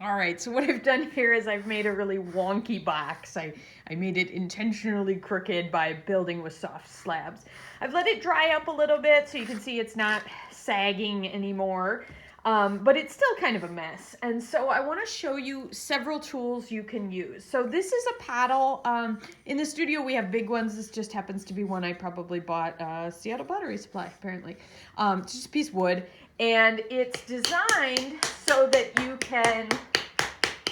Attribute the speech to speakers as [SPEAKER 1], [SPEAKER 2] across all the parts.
[SPEAKER 1] All right, so what I've done here is I've made a really wonky box. I made it intentionally crooked by building with soft slabs. I've let it dry up a little bit so you can see it's not sagging anymore, but it's still kind of a mess. And so I want to show you several tools you can use. So this is a paddle. In the studio we have big ones. This just happens to be one I probably bought Seattle Battery Supply, apparently. It's just a piece of wood. And it's designed so that you can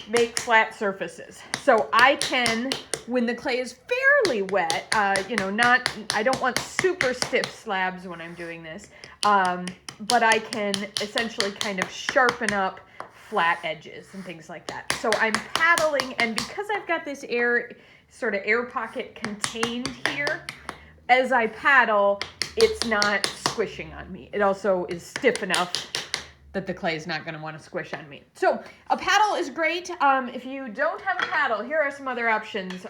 [SPEAKER 1] make flat surfaces. So I can, when the clay is fairly wet, I don't want super stiff slabs when I'm doing this, but I can essentially kind of sharpen up flat edges and things like that. So I'm paddling, and because I've got this air pocket contained here, as I paddle, it's not squishing on me. It also is stiff enough that the clay is not going to want to squish on me. So a paddle is great. If you don't have a paddle, here are some other options.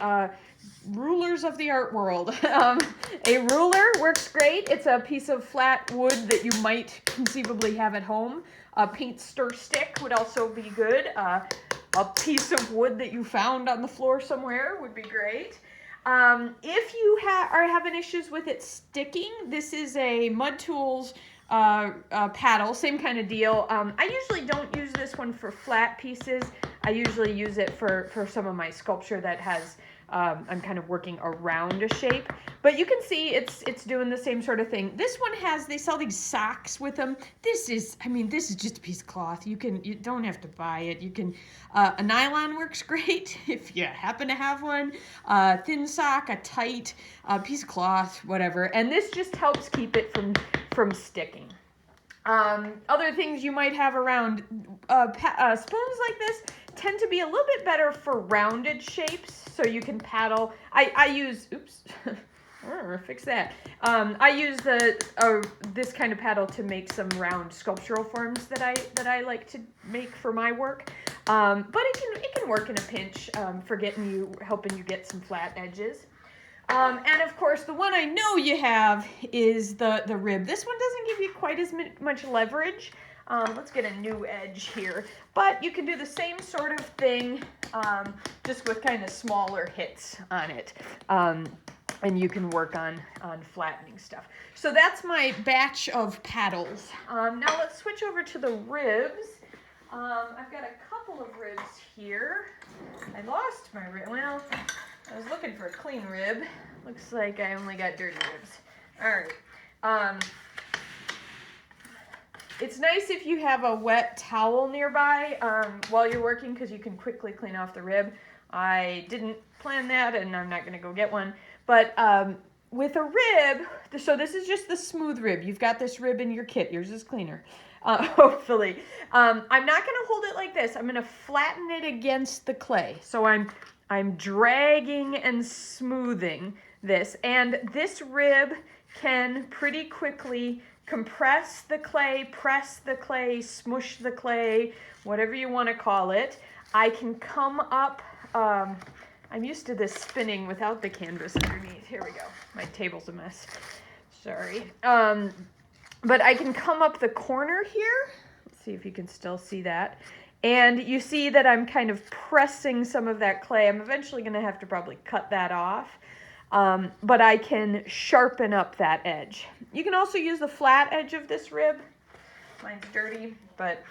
[SPEAKER 1] Rulers of the art world. A ruler works great. It's a piece of flat wood that you might conceivably have at home. A paint stir stick would also be good. A piece of wood that you found on the floor somewhere would be great. If you are having issues with it sticking, this is a Mud Tools paddle, same kind of deal. I usually don't use this one for flat pieces. I usually use it for some of my sculpture that has, I'm kind of working around a shape. But you can see it's doing the same sort of thing. This one they sell these socks with them. This is just a piece of cloth. You don't have to buy it. You can, a nylon works great if you happen to have one. Thin sock, a tight piece of cloth, whatever. And this just helps keep it from sticking. Other things you might have around, spoons like this tend to be a little bit better for rounded shapes, so you can paddle. I use, oops, fix that. I use this kind of paddle to make some round sculptural forms that I like to make for my work. But it can work in a pinch for helping you get some flat edges. And of course, the one I know you have is the rib. This one doesn't give you quite as much leverage. Let's get a new edge here. But you can do the same sort of thing, just with kind of smaller hits on it. And you can work on flattening stuff. So that's my batch of paddles. Now let's switch over to the ribs. I've got a couple of ribs here. I lost my rib. Well, I was looking for a clean rib. Looks like I only got dirty ribs. All right. It's nice if you have a wet towel nearby while you're working, because you can quickly clean off the rib. I didn't plan that, and I'm not going to go get one. But with a rib, so this is just the smooth rib. You've got this rib in your kit. Yours is cleaner, hopefully. I'm not going to hold it like this. I'm going to flatten it against the clay. So I'm dragging and smoothing this. And this rib can pretty quickly compress the clay, press the clay, smush the clay, whatever you want to call it. I can come up, I'm used to this spinning without the canvas underneath. Here we go. My table's a mess. Sorry. But I can come up the corner here. Let's see if you can still see that. And you see that I'm kind of pressing some of that clay. I'm eventually going to have to probably cut that off. But I can sharpen up that edge. You can also use the flat edge of this rib. Mine's dirty, but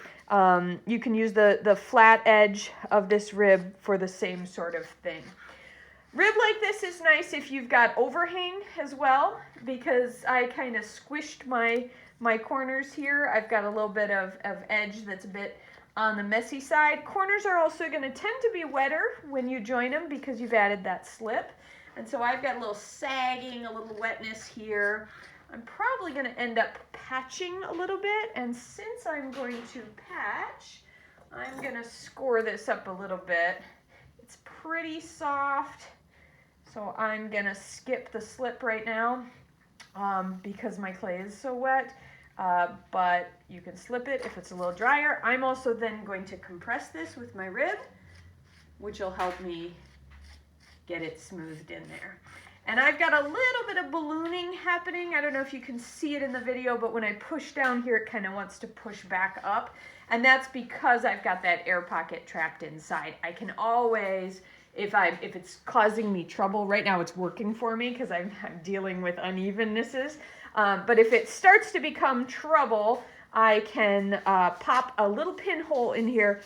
[SPEAKER 1] you can use the flat edge of this rib for the same sort of thing. Rib like this is nice if you've got overhang as well, because I kind of squished my corners here. I've got a little bit of edge that's a bit on the messy side. Corners are also going to tend to be wetter when you join them because you've added that slip. And so I've got a little sagging, a little wetness here. I'm probably going to end up patching a little bit. And since I'm going to patch, I'm going to score this up a little bit. It's pretty soft, so I'm going to skip the slip right now because my clay is so wet. But you can slip it if it's a little drier. I'm also then going to compress this with my rib, which will help me get it smoothed in there. And I've got a little bit of ballooning happening. I don't know if you can see it in the video, but when I push down here, it kind of wants to push back up. And that's because I've got that air pocket trapped inside. I can always, if it's causing me trouble, right now it's working for me because I'm dealing with unevennesses. But if it starts to become trouble, I can pop a little pinhole in here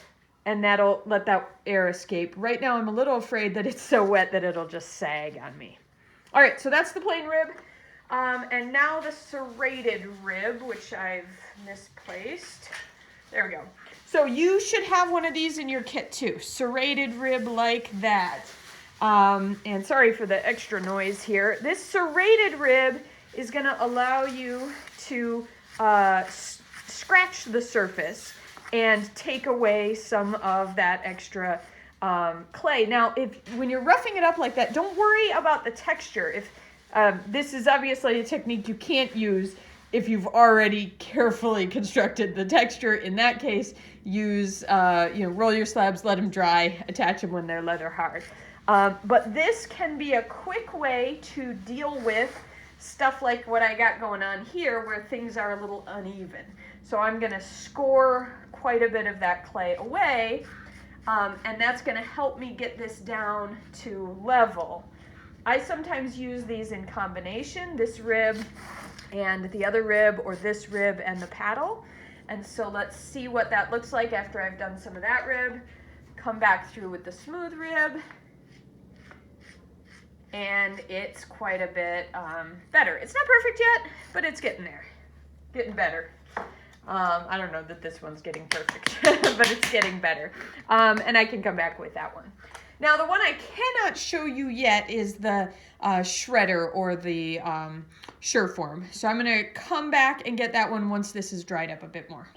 [SPEAKER 1] and that'll let that air escape. Right now I'm a little afraid that it's so wet that it'll just sag on me. All right, so that's the plain rib. And now the serrated rib, which I've misplaced. There we go. So you should have one of these in your kit too. Serrated rib like that. And sorry for the extra noise here. This serrated rib is going to allow you to scratch the surface and take away some of that extra clay. Now, when you're roughing it up like that, don't worry about the texture. If this is obviously a technique you can't use if you've already carefully constructed the texture. In that case, use, roll your slabs, let them dry, attach them when they're leather hard. But this can be a quick way to deal with stuff like what I got going on here where things are a little uneven. So I'm going to score quite a bit of that clay away, and that's going to help me get this down to level. I sometimes use these in combination, this rib and the other rib, or this rib and the paddle. And so let's see what that looks like after I've done some of that rib. Come back through with the smooth rib. And it's quite a bit better. It's not perfect yet, but it's getting there. Getting better. I don't know that this one's getting perfect, but it's getting better. And I can come back with that one. Now, the one I cannot show you yet is the shredder or the Sureform. So I'm going to come back and get that one once this is dried up a bit more.